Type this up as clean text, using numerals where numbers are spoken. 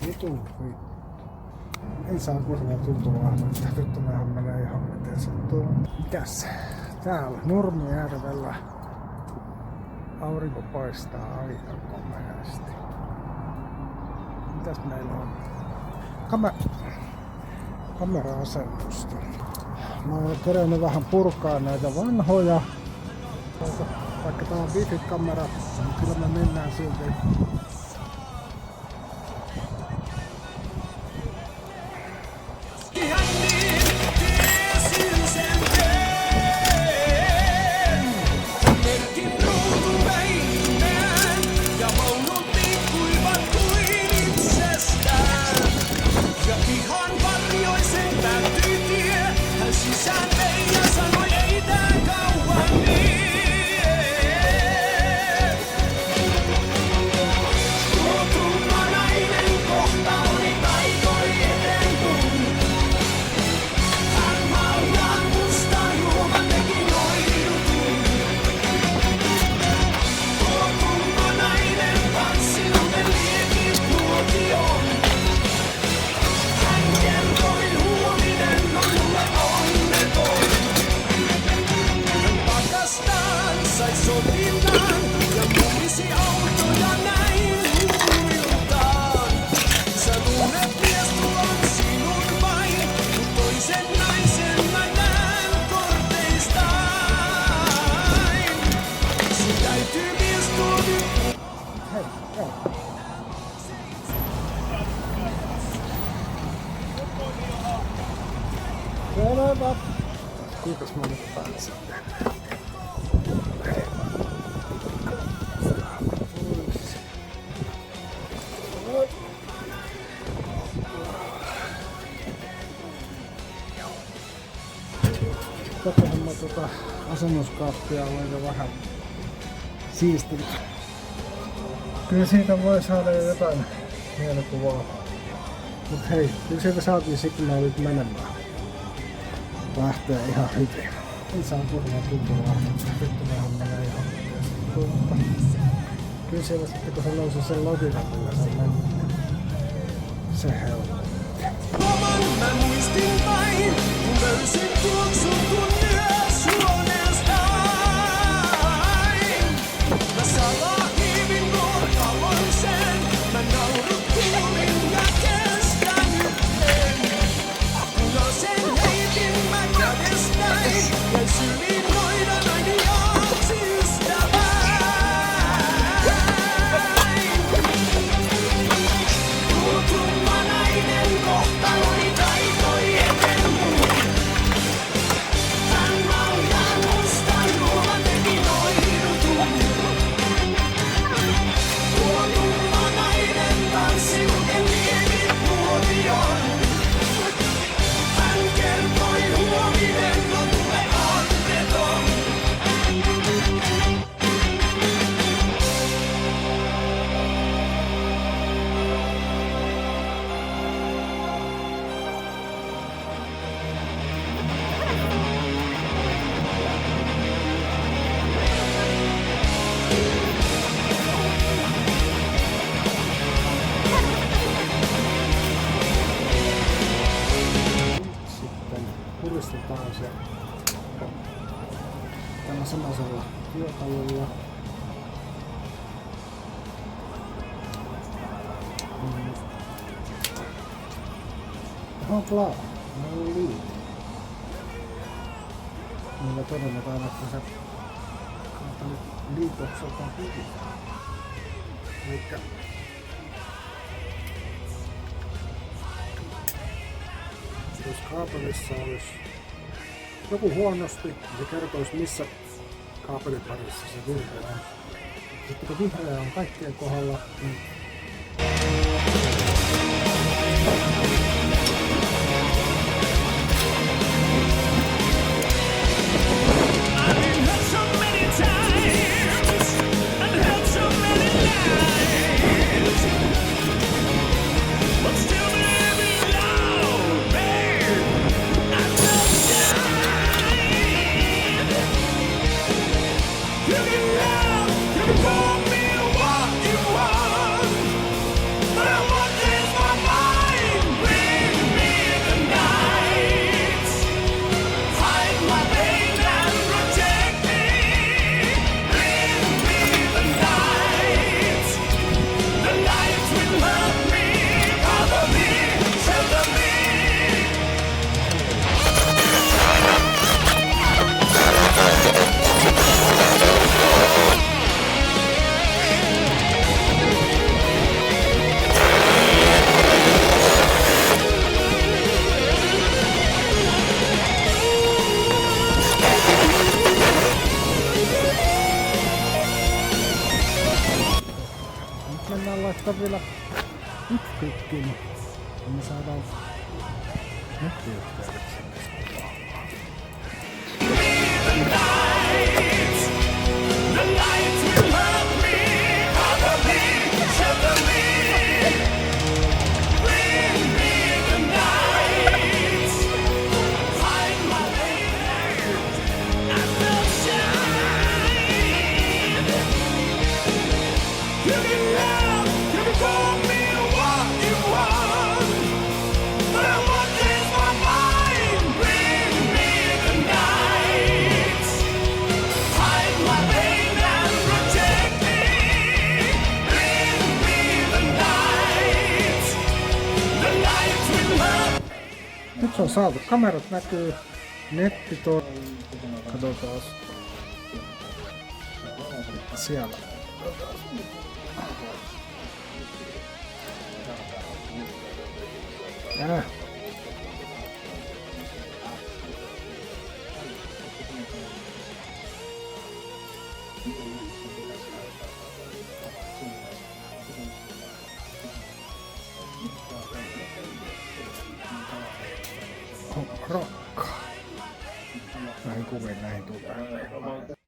Vitun vittu. Ei saa kurvaa tuntua vahvasti. Vittu näähän menee ihan miten sattuu. Mikäs? Täällä Nurmijärvellä aurinko paistaa aivan komeasti. Mitäs meillä on? Kamera-asennusta. Mä oon kerennyt vähän purkaa näitä vanhoja. Vaikka tää on wifi-kamera, niin kyllä me mennään silti. Selvä. Kuinkas mä nyt pääsen? Tätähän mä asennuskaappia olen jo vähän siistinyt. Kyllä siitä voi saada jotain mielikuvaa. Mut hei, kyllä siitä saatiin signaalit menemään. Lähtee ihan hyvin. Ei saa kurvaa tuntua vahvasti. Vittu näähän menee ihan hyvin. Kyllä siellä sitten kun se nousi sen logiikan, millä se on mennyt, se helpotti. Mä muistin vain, kun löysin tuoksun kun yös huoneestain. Mä salaa hiivin nurkaloin sen, mä nauruttelin ja kestänyt en. Punaisen heitin mä kädestäin, ja syliin noidan ainiaaksi ystäväin. Tuotumma nainen kohtaloni taitoi eteen mun. Hän maljan musta juoman teki noidutun. Tuotumma nainen tanssi kuten liekit muotion. Hän kertoi huominen no tule onneton. Sitten puristetaan se tällä samaisella työkalulla. Hopla! No niin. Millä todennetaan, että se liitokselta hyvin. Elikkä jos kaapelissa olisi joku huonosti, niin se kertoisi missä kaapeliparissa se virhe on. Sitten kun vihreä on kaikkien kohdalla, niin You can love, you can call me what you want. pitkin, niin me saadaan nettiyhteydet sinne. The night will hurt me, cover me, shelter me. Bring me the night. Find my way and will shine. You can love, you can call me what you want, but I won't change my mind. Bring me the night. Hide my pain and protect me. Bring me the night. The night will hurt. Nyt se on saatu. Kamerat näkyy. Netti tuo. Katsotaan. Siellä. On rokkaa. Näihin kuviin näihin tulee.